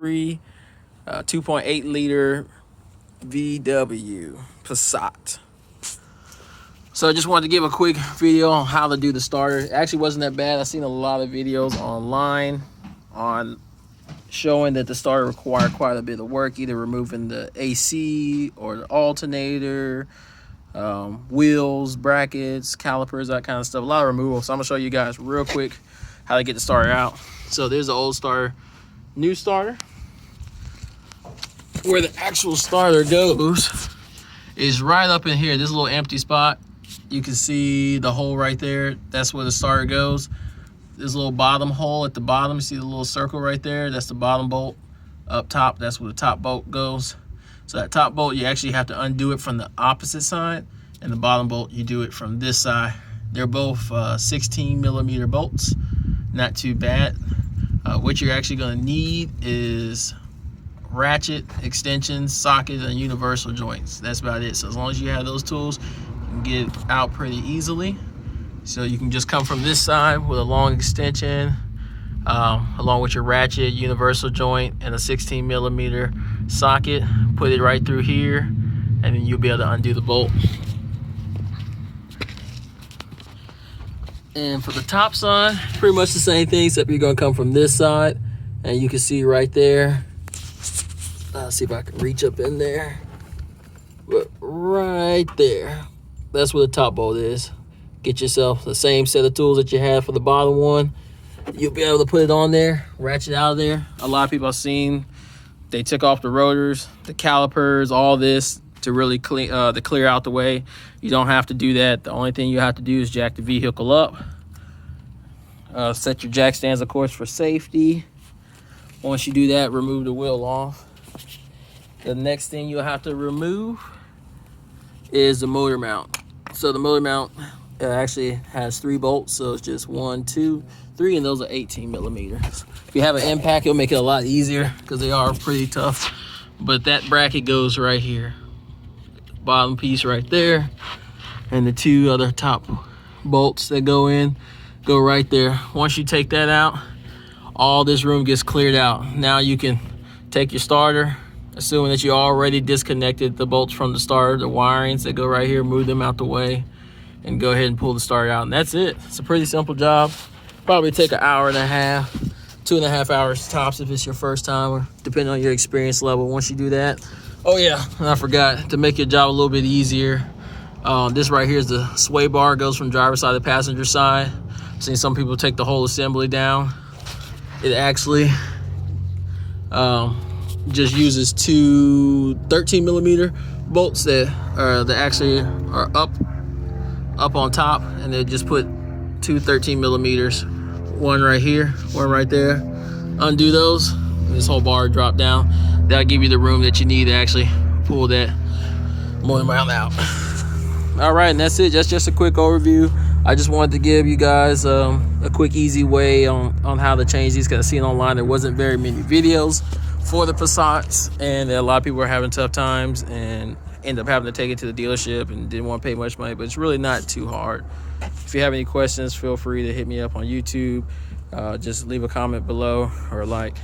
2.8 liter VW Passat. So I just wanted to give a quick video on how to do the starter. It actually wasn't that bad. I've seen a lot of videos online on showing that the starter required quite a bit of work, either removing the AC or the alternator, wheels, brackets, calipers, that kind of stuff. A lot of removal. So I'm gonna show you guys real quick how to get the starter out. So there's the old starter, new starter. Where the actual starter goes is right up in here, this little empty spot. You can see the hole right there. That's where the starter goes. This little bottom hole at the bottom, you see the little circle right there? That's the bottom bolt. Up top, that's where the top bolt goes. So that top bolt, you actually have to undo it from the opposite side, and the bottom bolt, you do it from this side. They're both 16 millimeter bolts, not too bad. What you're actually gonna need is ratchet, extensions, sockets, and universal joints. That's about it. So as long as you have those tools, you can get it out pretty easily. So you can just come from this side with a long extension, along with your ratchet, universal joint, and a 16 millimeter socket. Put it right through here, and then you'll be able to undo the bolt. And for the top side, pretty much the same thing, except you're gonna come from this side, and you can see right there. See if I can reach up in there. But right there, that's where the top bolt is. Get yourself the same set of tools that you had for the bottom one. You'll be able to put it on there, ratchet out of there. A lot of people I've seen, they took off the rotors, the calipers, all this to really clear out the way. You don't have to do that. The only thing you have to do is jack the vehicle up. Set your jack stands, of course, for safety. Once you do that, remove the wheel off. The next thing you'll have to remove is the motor mount. So the motor mount actually has 3 bolts, so it's just 1, 2, 3, and those are 18 millimeters. If you have an impact, it'll make it a lot easier because they are pretty tough. But that bracket goes right here. Bottom piece right there, and the 2 other top bolts that go in go right there. Once you take that out, all this room gets cleared out. Now you can take your starter, assuming that you already disconnected the bolts from the starter, the wirings that go right here, move them out the way, and go ahead and pull the starter out. And that's it. It's a pretty simple job. Probably take an hour and a half, 2.5 hours tops if it's your first time, or depending on your experience level. Once you do that, oh yeah, and I forgot to make your job a little bit easier. This right here is the sway bar. It goes from driver's side to passenger side. I've seen some people take the whole assembly down. It actually just uses 2 13 millimeter bolts that actually are up on top, and they just put 2 13 millimeters, one right here, one right there. Undo those, and this whole bar drop down. That'll give you the room that you need to actually pull that motor mount out. All right, and that's it. That's just a quick overview. I just wanted to give you guys a quick, easy way on how to change these, because I seen online there wasn't very many videos for the Passats, and a lot of people were having tough times and end up having to take it to the dealership and didn't want to pay much money. But it's really not too hard. If you have any questions, feel free to hit me up on YouTube. Just leave a comment below or like.